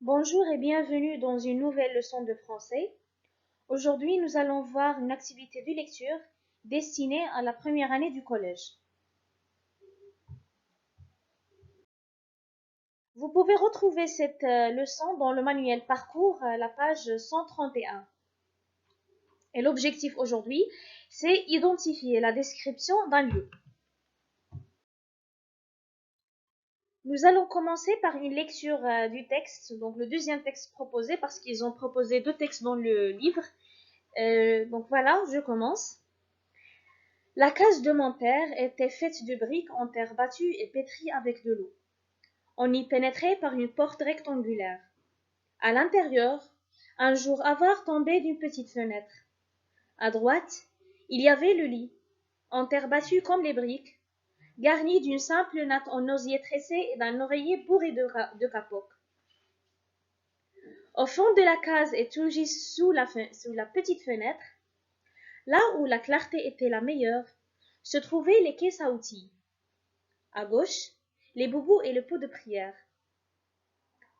Bonjour et bienvenue dans une nouvelle leçon de français. Aujourd'hui, nous allons voir une activité de lecture destinée à la première année du collège. Vous pouvez retrouver cette leçon dans le manuel parcours à la page 131. Et l'objectif aujourd'hui, c'est identifier la description d'un lieu. Nous allons commencer par une lecture du texte, donc le deuxième texte proposé, parce qu'ils ont proposé deux textes dans le livre. Donc voilà, je commence. La case de mon père était faite de briques en terre battue et pétrie avec de l'eau. On y pénétrait par une porte rectangulaire. À l'intérieur, un jour avare tombait d'une petite fenêtre. À droite, il y avait le lit, en terre battue comme les briques, garni d'une simple natte en osier tressé et d'un oreiller bourré de capotes. Au fond de la case et tout juste sous la petite fenêtre, là où la clarté était la meilleure, se trouvaient les caisses à outils. À gauche, les boubous et le pot de prière.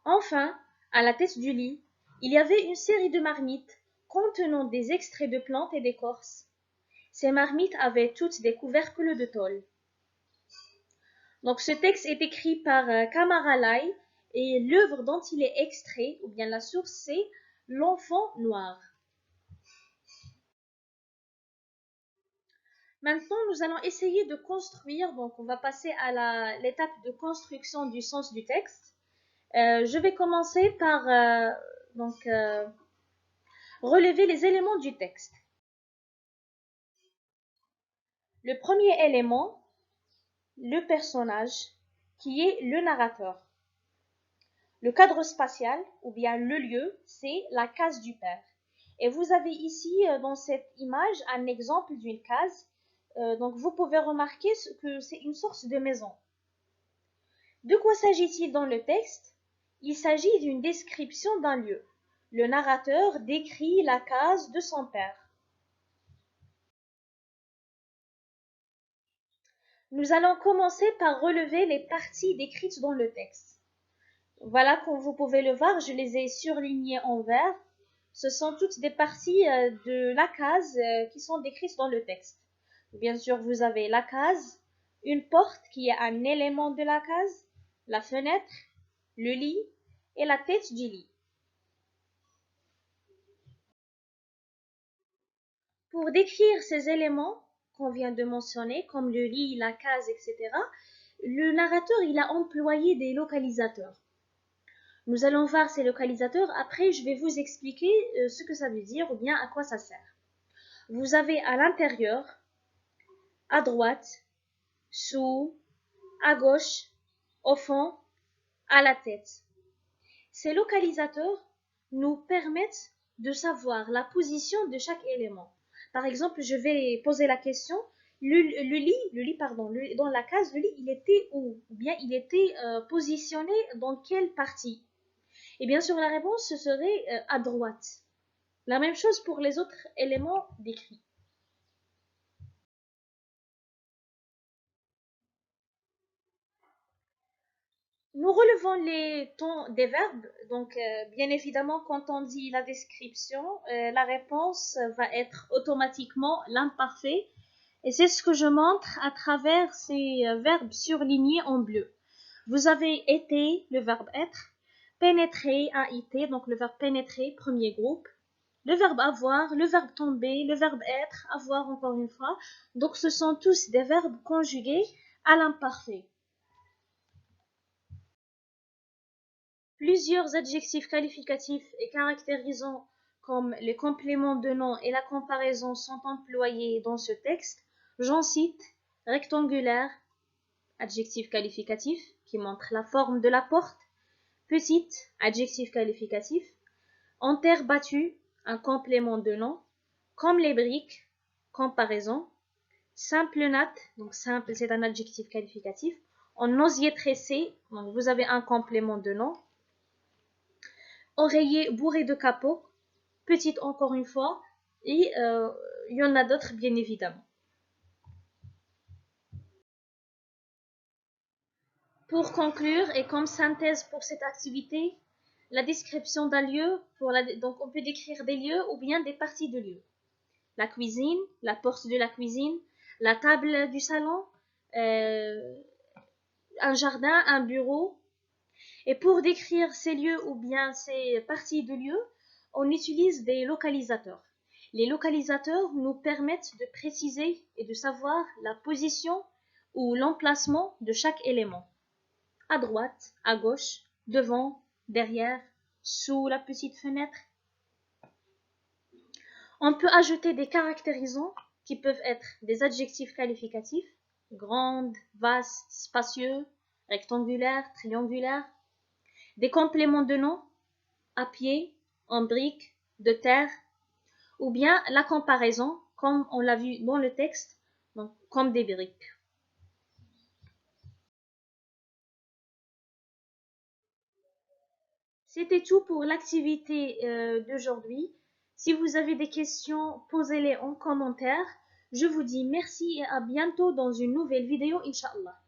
Enfin, à la tête du lit, il y avait une série de marmites contenant des extraits de plantes et d'écorces. Ces marmites avaient toutes des couvercles de tôle. Donc ce texte est écrit par Kamara Lai et l'œuvre dont il est extrait, ou bien la source, c'est L'enfant noir. Maintenant, nous allons essayer de construire, donc on va passer à l'étape de construction du sens du texte. Je vais commencer par relever les éléments du texte. Le premier élément, le personnage, qui est le narrateur. Le cadre spatial, ou bien le lieu, c'est la case du père. Et vous avez ici, dans cette image, un exemple d'une case. Donc vous pouvez remarquer que c'est une sorte de maison. De quoi s'agit-il dans le texte? Il s'agit d'une description d'un lieu. Le narrateur décrit la case de son père. Nous allons commencer par relever les parties décrites dans le texte. Voilà, comme vous pouvez le voir, je les ai surlignées en vert. Ce sont toutes des parties de la case qui sont décrites dans le texte. Bien sûr, vous avez la case, une porte qui est un élément de la case, la fenêtre, le lit et la tête du lit. Pour décrire ces éléments qu'on vient de mentionner, comme le lit, la case, etc., le narrateur il a employé des localisateurs. Nous allons voir ces localisateurs. Après, je vais vous expliquer ce que ça veut dire ou bien à quoi ça sert. Vous avez à l'intérieur, à droite, sous, à gauche, au fond, à la tête. Ces localisateurs nous permettent de savoir la position de chaque élément. Par exemple, je vais poser la question, dans la case, le lit, il était où? Ou bien il était positionné dans quelle partie? Et bien sûr, la réponse, ce serait à droite. La même chose pour les autres éléments décrits. Nous relevons les tons des verbes. Donc, bien évidemment, quand on dit la description, la réponse va être automatiquement l'imparfait. Et c'est ce que je montre à travers ces verbes surlignés en bleu. Vous avez été, le verbe être, pénétrer, AIT, donc le verbe pénétrer, premier groupe, le verbe avoir, le verbe tomber, le verbe être, avoir encore une fois. Donc, ce sont tous des verbes conjugués à l'imparfait. Plusieurs adjectifs qualificatifs et caractérisants comme les compléments de nom et la comparaison sont employés dans ce texte. J'en cite rectangulaire, adjectif qualificatif qui montre la forme de la porte, petite, adjectif qualificatif, en terre battue, un complément de nom, comme les briques, comparaison, simple natte, donc simple c'est un adjectif qualificatif, en osier tressé, donc vous avez un complément de nom, oreiller bourré de capots, petite encore une fois, et il y en a d'autres bien évidemment. Pour conclure et comme synthèse pour cette activité, La description d'un lieu, donc on peut décrire des lieux ou bien des parties de lieux. La cuisine, la porte de la cuisine, la table du salon, un jardin, un bureau. Et pour décrire ces lieux ou bien ces parties de lieux, on utilise des localisateurs. Les localisateurs nous permettent de préciser et de savoir la position ou l'emplacement de chaque élément. À droite, à gauche, devant, derrière, sous la petite fenêtre. On peut ajouter des caractérisants qui peuvent être des adjectifs qualificatifs, grande, vaste, spacieux, rectangulaire, triangulaire, des compléments de nom, à pied, en briques, de terre, ou bien la comparaison, comme on l'a vu dans le texte, donc comme des briques. C'était tout pour l'activité d'aujourd'hui. Si vous avez des questions, posez-les en commentaire. Je vous dis merci et à bientôt dans une nouvelle vidéo, Inch'Allah.